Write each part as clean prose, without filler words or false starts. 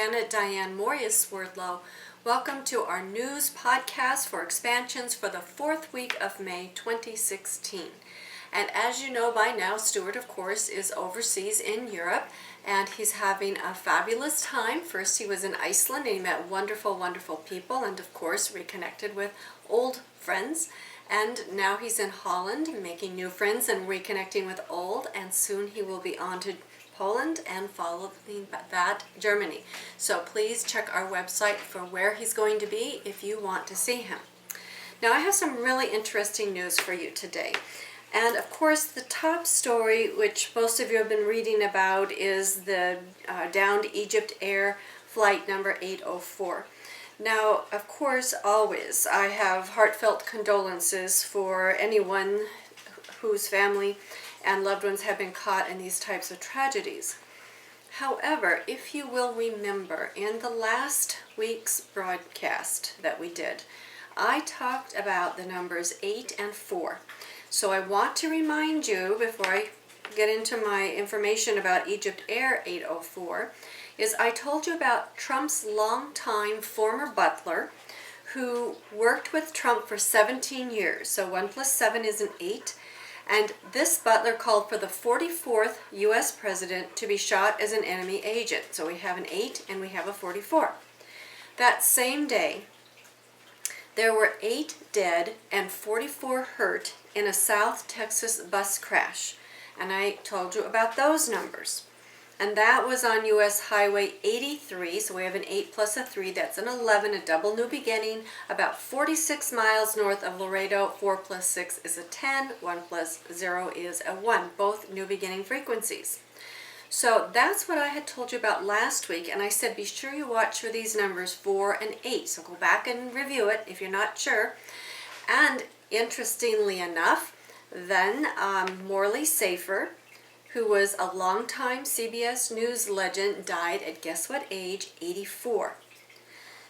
Janet Diane Moria Swerdlow. Welcome to our news podcast for expansions for the fourth week of May 2016. And as you know by now, Stuart, of course, is overseas in Europe, and he's having a fabulous time. First, he was in Iceland, and he met wonderful, wonderful people, and of course, reconnected with old friends. And now he's in Holland, making new friends and reconnecting with old, and soon he will be on to Poland and following that Germany. So please check our website for where he's going to be if you want to see him. Now I have some really interesting news for you today. And of course the top story, which most of you have been reading about, is the downed Egypt Air flight number 804. Now, of course, always I have heartfelt condolences for anyone whose family and loved ones have been caught in these types of tragedies. However, if you will remember, in the last week's broadcast that we did, I talked about the numbers 8 and 4. So I want to remind you, before I get into my information about Egypt Air 804, is I told you about Trump's longtime former butler who worked with Trump for 17 years. So 1 plus 7 is an 8. And this butler called for the 44th U.S. president to be shot as an enemy agent. So we have an 8 and we have a 44. That same day, there were 8 dead and 44 hurt in a South Texas bus crash. And I told you about those numbers. And that was on U.S. Highway 83, so we have an 8 plus a 3, that's an 11, a double new beginning, about 46 miles north of Laredo. 4 plus 6 is a 10, 1 plus 0 is a 1, both new beginning frequencies. So that's what I had told you about last week, and I said be sure you watch for these numbers 4 and 8, so go back and review it if you're not sure. And interestingly enough, then Morley Safer, who was a longtime CBS News legend, died at, guess what age? 84.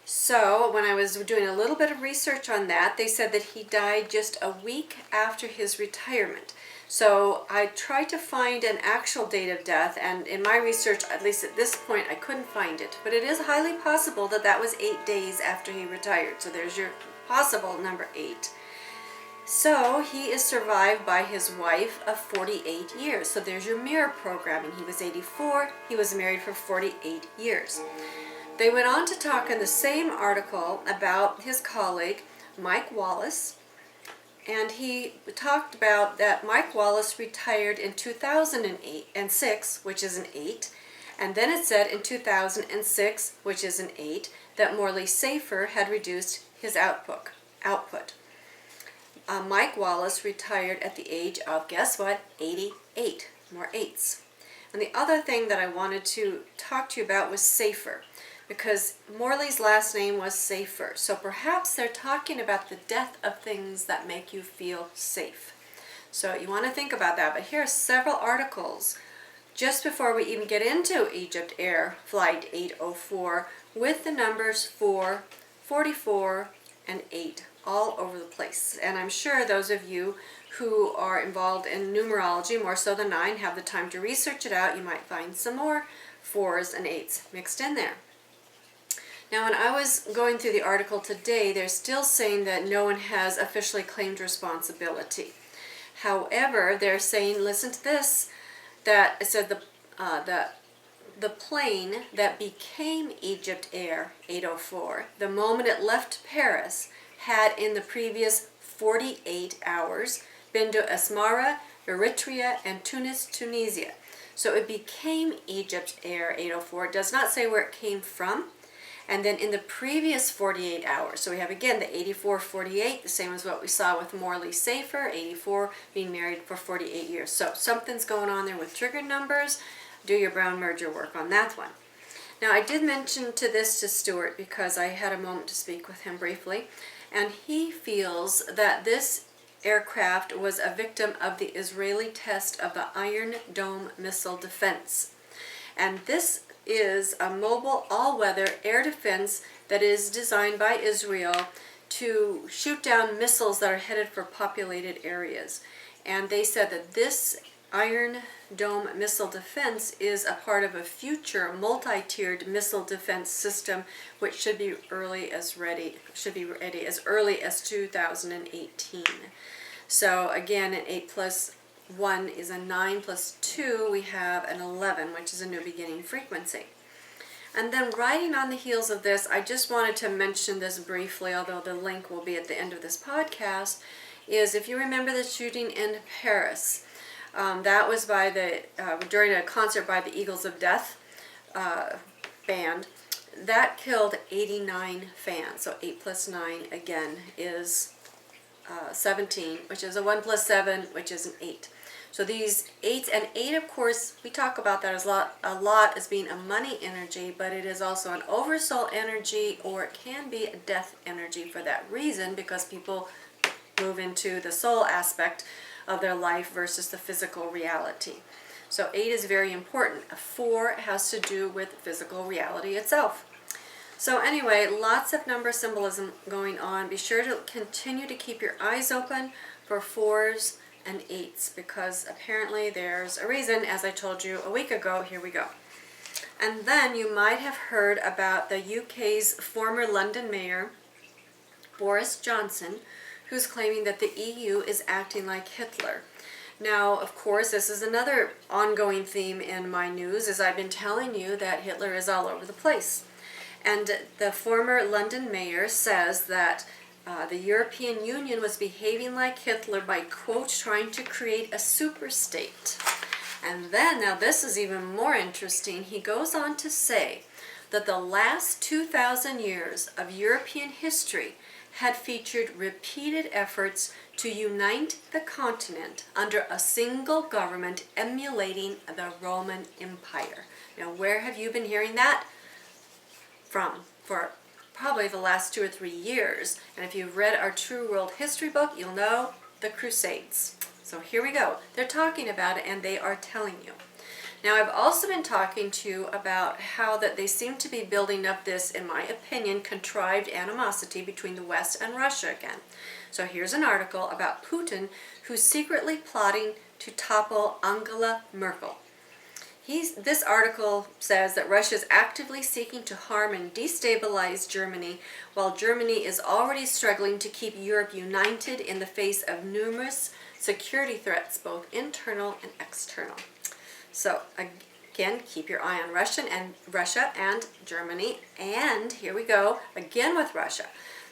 So when I was doing a little bit of research on that, they said that he died just a week after his retirement. So I tried to find an actual date of death, and in my research, at least at this point, I couldn't find it. But it is highly possible that that was 8 days after he retired. So there's your possible number 8. So he is survived by his wife of 48 years. So there's your mirror programming. He was 84. He was married for 48 years. They went on to talk in the same article about his colleague, Mike Wallace. And he talked about that Mike Wallace retired in 2006, which is an 8. And then it said in 2006, which is an 8, that Morley Safer had reduced his output. Mike Wallace retired at the age of, guess what, 88. More 8s. And the other thing that I wanted to talk to you about was Safer, because Morley's last name was Safer. So perhaps they're talking about the death of things that make you feel safe. So you want to think about that. But here are several articles just before we even get into Egypt Air Flight 804 with the numbers 4, 44, and 8. All over the place. And I'm sure those of you who are involved in numerology more so than 9 have the time to research it out. You might find some more 4s and 8s mixed in there. Now when I was going through the article today, they're still saying that no one has officially claimed responsibility. However, they're saying, listen to this, that it said the plane that became Egypt Air 804, the moment it left Paris, had in the previous 48 hours been to Asmara, Eritrea, and Tunis, Tunisia. So it became Egypt Air 804. It does not say where it came from. And then in the previous 48 hours, so we have again the 84-48, the same as what we saw with Morley Safer, 84 being married for 48 years. So something's going on there with trigger numbers. Do your Brown merger work on that one. Now I did mention to Stuart because I had a moment to speak with him briefly. And he feels that this aircraft was a victim of the Israeli test of the Iron Dome missile defense. And this is a mobile all-weather air defense that is designed by Israel to shoot down missiles that are headed for populated areas. And they said that this Iron Dome missile defense is a part of a future multi-tiered missile defense system, which should be ready as early as 2018. So again, an 8 plus 1 is a 9 plus 2, we have an 11, which is a new beginning frequency. And then riding on the heels of this, I just wanted to mention this briefly, although the link will be at the end of this podcast, is if you remember the shooting in Paris, that was by during a concert by the Eagles of Death band. That killed 89 fans. So 8 plus 9 again is 17, which is a 1 plus 7, which is an 8. So these 8s, and 8 of course, we talk about that as a lot as being a money energy, but it is also an oversoul energy, or it can be a death energy for that reason, because people move into the soul aspect of their life versus the physical reality. So 8 is very important. A 4 has to do with physical reality itself. So anyway, lots of number symbolism going on. Be sure to continue to keep your eyes open for 4s and 8s, because apparently there's a reason, as I told you a week ago. Here we go. And then you might have heard about the UK's former London mayor, Boris Johnson, who's claiming that the EU is acting like Hitler. Now, of course, this is another ongoing theme in my news, as I've been telling you that Hitler is all over the place. And the former London mayor says that the European Union was behaving like Hitler by, quote, trying to create a superstate. And then, now this is even more interesting, he goes on to say that the last 2,000 years of European history had featured repeated efforts to unite the continent under a single government emulating the Roman Empire. Now, where have you been hearing that from? For probably the last 2 or 3 years. And if you've read our True World History book, you'll know the Crusades. So here we go. They're talking about it, and they are telling you. Now, I've also been talking to you about how that they seem to be building up this, in my opinion, contrived animosity between the West and Russia again. So here's an article about Putin, who's secretly plotting to topple Angela Merkel. This article says that Russia is actively seeking to harm and destabilize Germany, while Germany is already struggling to keep Europe united in the face of numerous security threats, both internal and external. So again, keep your eye on Russia and Germany. And here we go, again with Russia.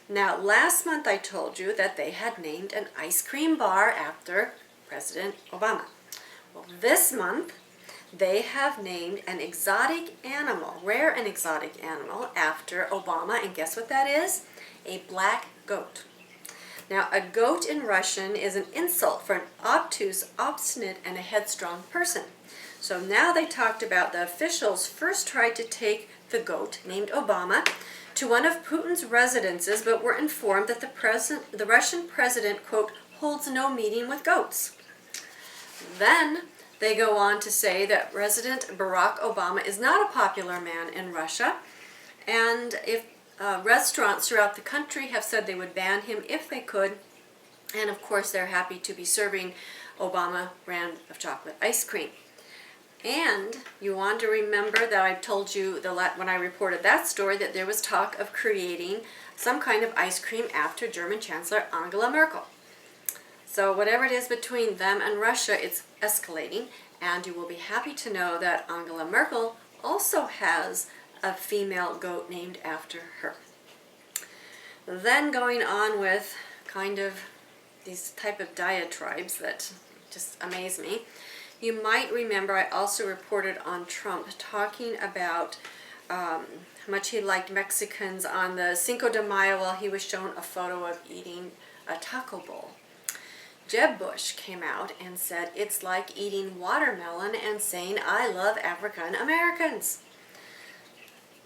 Now, last month I told you that they had named an ice cream bar after President Obama. Well, this month they have named an exotic animal, rare and exotic animal, after Obama. And guess what that is? A black goat. Now, a goat in Russian is an insult for an obtuse, obstinate, and a headstrong person. So now they talked about the officials first tried to take the goat, named Obama, to one of Putin's residences, but were informed that the Russian president, quote, holds no meeting with goats. Then they go on to say that President Barack Obama is not a popular man in Russia, and if restaurants throughout the country have said they would ban him if they could, and of course they're happy to be serving Obama brand of chocolate ice cream. And you want to remember that I told you when I reported that story that there was talk of creating some kind of ice cream after German Chancellor Angela Merkel. So whatever it is between them and Russia, it's escalating, and you will be happy to know that Angela Merkel also has a female goat named after her. Then going on with kind of these type of diatribes that just amaze me. You might remember I also reported on Trump talking about how much he liked Mexicans on the Cinco de Mayo while he was shown a photo of eating a taco bowl. Jeb Bush came out and said it's like eating watermelon and saying I love African Americans.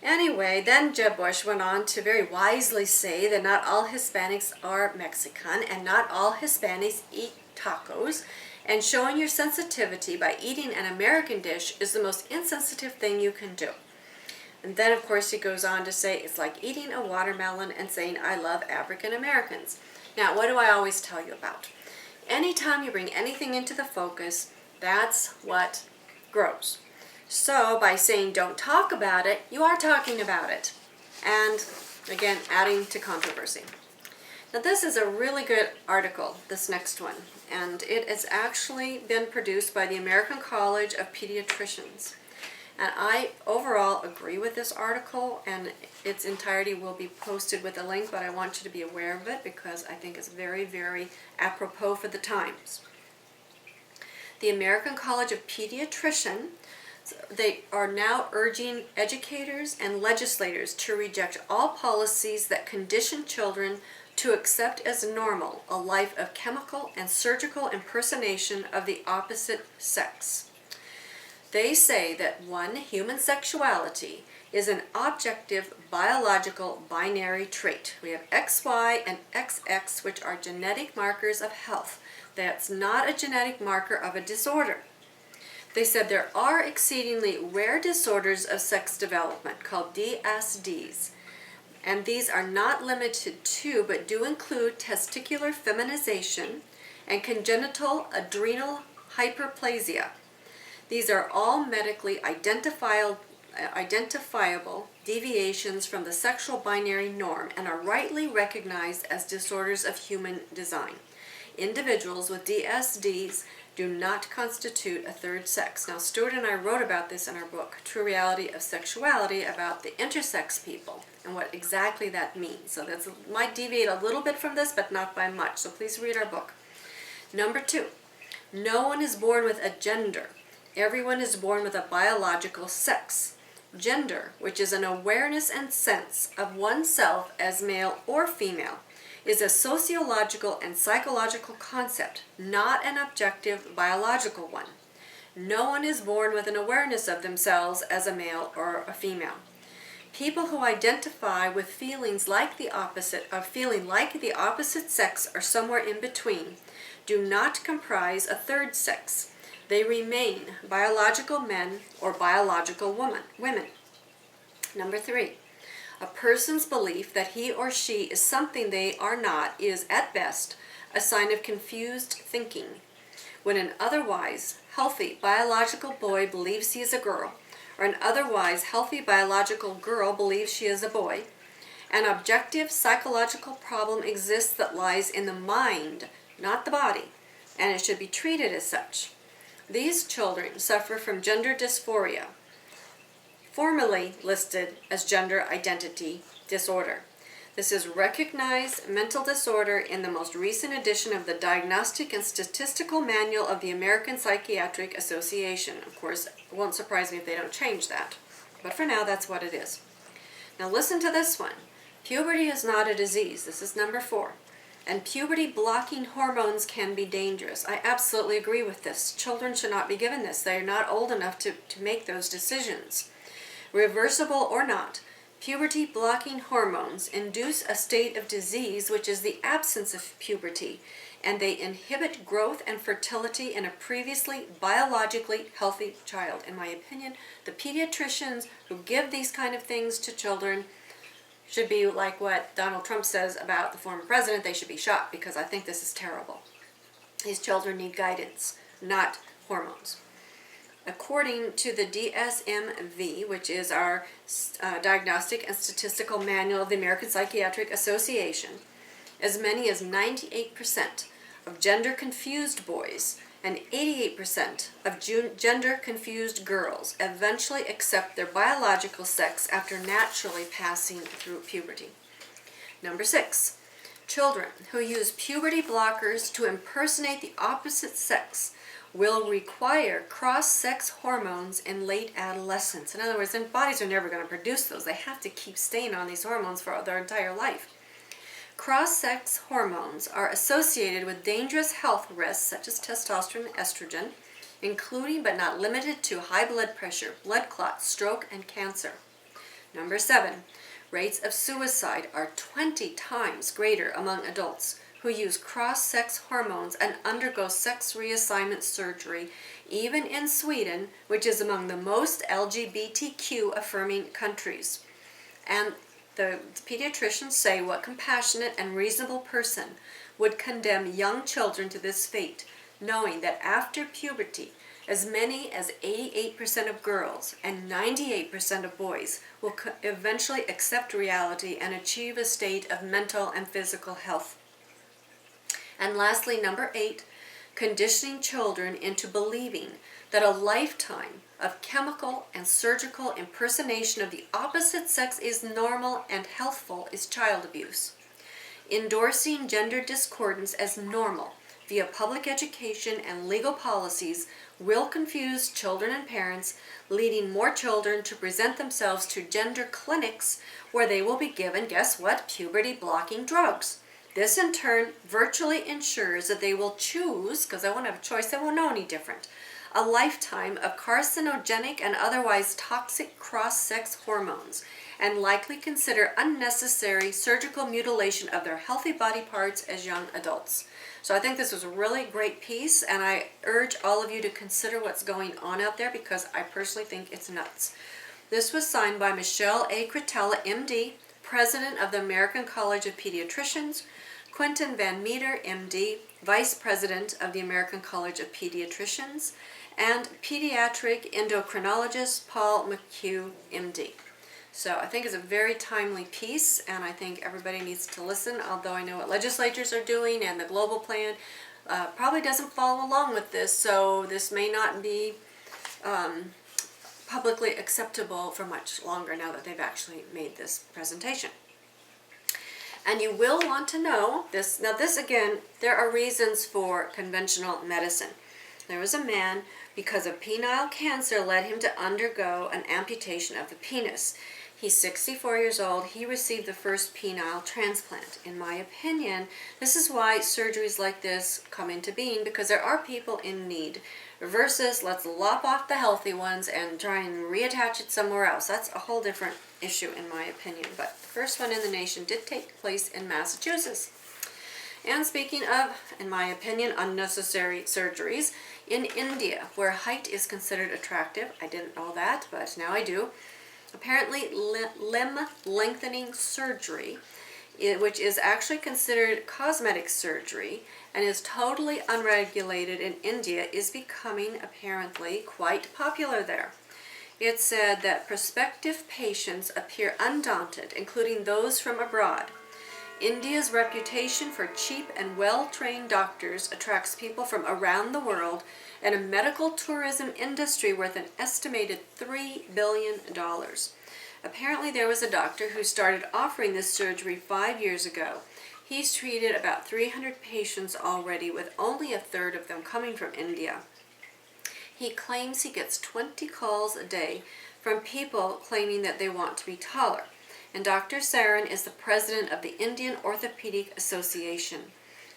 Anyway, then Jeb Bush went on to very wisely say that not all Hispanics are Mexican and not all Hispanics eat tacos, and showing your sensitivity by eating an American dish is the most insensitive thing you can do. And then, of course, he goes on to say it's like eating a watermelon and saying, I love African Americans. Now, what do I always tell you about? Anytime you bring anything into the focus, That's what grows. So by saying don't talk about it, you are talking about it. And again, adding to controversy. Now this is a really good article, this next one, and it has actually been produced by the American College of Pediatricians. And I overall agree with this article, and its entirety will be posted with a link, but I want you to be aware of it because I think it's very, very apropos for the times. The American College of Pediatricians, they are now urging educators and legislators to reject all policies that condition children to accept as normal a life of chemical and surgical impersonation of the opposite sex. They say that one, human sexuality is an objective biological binary trait. We have XY and XX, which are genetic markers of health. That's not a genetic marker of a disorder. They said there are exceedingly rare disorders of sex development called DSDs, and these are not limited to, but do include testicular feminization and congenital adrenal hyperplasia. These are all medically identifiable deviations from the sexual binary norm and are rightly recognized as disorders of human design. Individuals with DSDs do not constitute a third sex. Now, Stuart and I wrote about this in our book, True Reality of Sexuality, about the intersex people and what exactly that means. So that might deviate a little bit from this, but not by much. So please read our book. Number 2, no one is born with a gender. Everyone is born with a biological sex. Gender, which is an awareness and sense of oneself as male or female, is a sociological and psychological concept, not an objective biological one. No one is born with an awareness of themselves as a male or a female. People who identify with feelings like the opposite of feeling like the opposite sex or somewhere in between do not comprise a third sex. They remain biological men or biological women. Number 3, a person's belief that he or she is something they are not is, at best, a sign of confused thinking. When an otherwise healthy biological boy believes he is a girl, or an otherwise healthy biological girl believes she is a boy, an objective psychological problem exists that lies in the mind, not the body, and it should be treated as such. These children suffer from gender dysphoria, formerly listed as gender identity disorder. This is recognized mental disorder in the most recent edition of the Diagnostic and Statistical Manual of the American Psychiatric Association. Of course, it won't surprise me if they don't change that, but for now, that's what it is. Now listen to this one. Puberty is not a disease. This is number 4. And puberty-blocking hormones can be dangerous. I absolutely agree with this. Children should not be given this. They are not old enough to make those decisions. Reversible or not, puberty-blocking hormones induce a state of disease which is the absence of puberty, and they inhibit growth and fertility in a previously biologically healthy child. In my opinion, the pediatricians who give these kind of things to children should be like what Donald Trump says about the former president. They should be shot, because I think this is terrible. These children need guidance, not hormones. According to the DSM-V, which is our Diagnostic and Statistical Manual of the American Psychiatric Association, as many as 98% of gender-confused boys and 88% of gender-confused girls eventually accept their biological sex after naturally passing through puberty. Number 6, children who use puberty blockers to impersonate the opposite sex will require cross-sex hormones in late adolescence. In other words, their bodies are never going to produce those. They have to keep staying on these hormones for their entire life. Cross-sex hormones are associated with dangerous health risks such as testosterone and estrogen, including but not limited to high blood pressure, blood clots, stroke, and cancer. Number 7, rates of suicide are 20 times greater among adults who use cross-sex hormones and undergo sex reassignment surgery, even in Sweden, which is among the most LGBTQ-affirming countries. And the pediatricians say, what compassionate and reasonable person would condemn young children to this fate, knowing that after puberty, As many as 88% of girls and 98% of boys will eventually accept reality and achieve a state of mental and physical health. And lastly, number 8, conditioning children into believing that a lifetime of chemical and surgical impersonation of the opposite sex is normal and healthful is child abuse. Endorsing gender discordance as normal via public education and legal policies will confuse children and parents, leading more children to present themselves to gender clinics where they will be given, guess what, puberty-blocking drugs. This in turn virtually ensures that they will choose, because they won't have a choice, they won't know any different, a lifetime of carcinogenic and otherwise toxic cross-sex hormones, and likely consider unnecessary surgical mutilation of their healthy body parts as young adults. So I think this was a really great piece, and I urge all of you to consider what's going on out there, because I personally think it's nuts. This was signed by Michelle A. Cretella, MD, President of the American College of Pediatricians, Quentin Van Meter, MD, Vice President of the American College of Pediatricians, and pediatric endocrinologist Paul McHugh, MD. So I think it's a very timely piece, and I think everybody needs to listen, although I know what legislatures are doing, and the global plan probably doesn't follow along with this, so this may not be publicly acceptable for much longer now that they've actually made this presentation. And you will want to know this. Now this again, there are reasons for conventional medicine. There was a man, because of penile cancer, led him to undergo an amputation of the penis. He's 64 years old. He received the first penile transplant. In my opinion, this is why surgeries like this come into being, because there are people in need, versus let's lop off the healthy ones and try and reattach it somewhere else. That's a whole different issue in my opinion. But the first one in the nation did take place in Massachusetts. And speaking of, in my opinion, unnecessary surgeries, in India, where height is considered attractive, I didn't know that, but now I do, apparently limb lengthening surgery, which is actually considered cosmetic surgery and is totally unregulated in India, is becoming apparently quite popular there. It said that prospective patients appear undaunted, including those from abroad. India's reputation for cheap and well-trained doctors attracts people from around the world, and a medical tourism industry worth an estimated $3 billion. Apparently there was a doctor who started offering this surgery 5 years ago. He's treated about 300 patients already, with only a third of them coming from India. He claims he gets 20 calls a day from people claiming that they want to be taller. And Dr. Saran is the president of the Indian Orthopedic Association.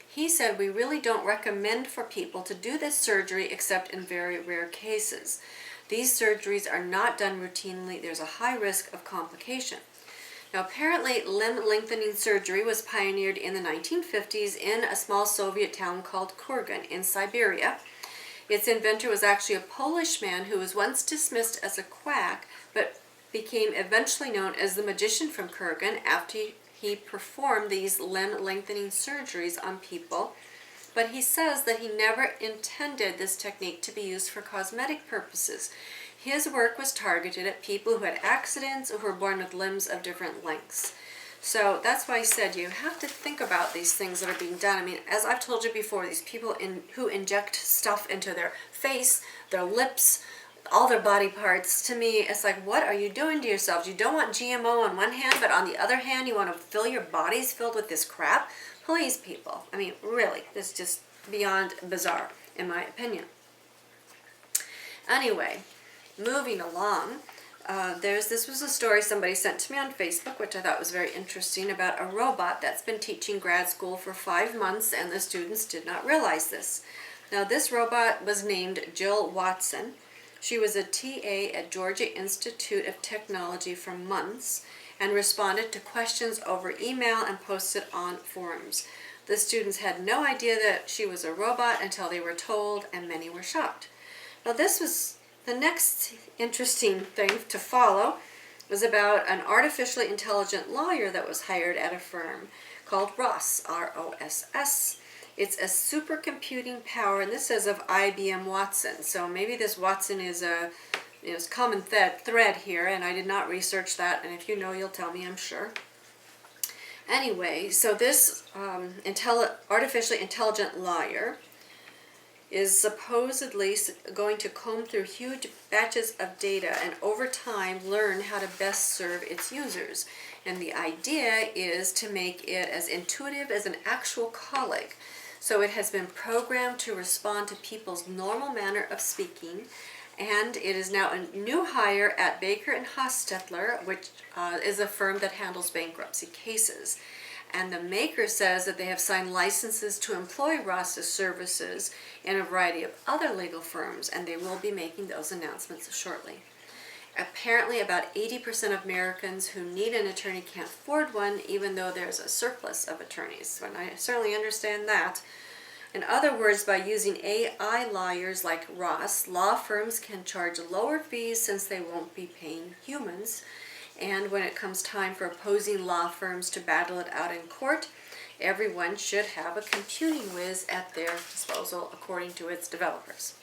He said, "We really don't recommend for people to do this surgery except in very rare cases. These surgeries are not done routinely. There's a high risk of complication." Now, apparently, limb lengthening surgery was pioneered in the 1950s in a small Soviet town called Kurgan in Siberia. Its inventor was actually a Polish man who was once dismissed as a quack, but became eventually known as the magician from Kurgan after he performed these limb lengthening surgeries on people. But he says that he never intended this technique to be used for cosmetic purposes. His work was targeted at people who had accidents or who were born with limbs of different lengths. So that's why I said you have to think about these things that are being done. I mean, as I've told you before, these people who inject stuff into their face, their lips, all their body parts, to me, it's like, what are you doing to yourselves? You don't want GMO on one hand, but on the other hand, you want to fill your bodies filled with this crap? Please, people. I mean, really, this is just beyond bizarre, in my opinion. Anyway, moving along, this was a story somebody sent to me on Facebook, which I thought was very interesting, about a robot that's been teaching grad school for 5 months, and the students did not realize this. Now, this robot was named Jill Watson. She was a TA at Georgia Institute of Technology for months and responded to questions over email and posted on forums. The students had no idea that she was a robot until they were told, and many were shocked. Now, this was the next interesting thing to follow, was about an artificially intelligent lawyer that was hired at a firm called Ross, R-O-S-S. It's a supercomputing power, and this says of IBM Watson. So maybe this Watson is a common thread here, and I did not research that. And if you know, you'll tell me, I'm sure. Anyway, so this artificially intelligent lawyer is supposedly going to comb through huge batches of data and over time learn how to best serve its users. And the idea is to make it as intuitive as an actual colleague. So it has been programmed to respond to people's normal manner of speaking, and it is now a new hire at Baker and Hostetler, which is a firm that handles bankruptcy cases. And the maker says that they have signed licenses to employ Ross's services in a variety of other legal firms, and they will be making those announcements shortly. Apparently, about 80% of Americans who need an attorney can't afford one, even though there's a surplus of attorneys. And I certainly understand that. In other words, by using AI lawyers like Ross, law firms can charge lower fees since they won't be paying humans. And when it comes time for opposing law firms to battle it out in court, everyone should have a computing whiz at their disposal, according to its developers.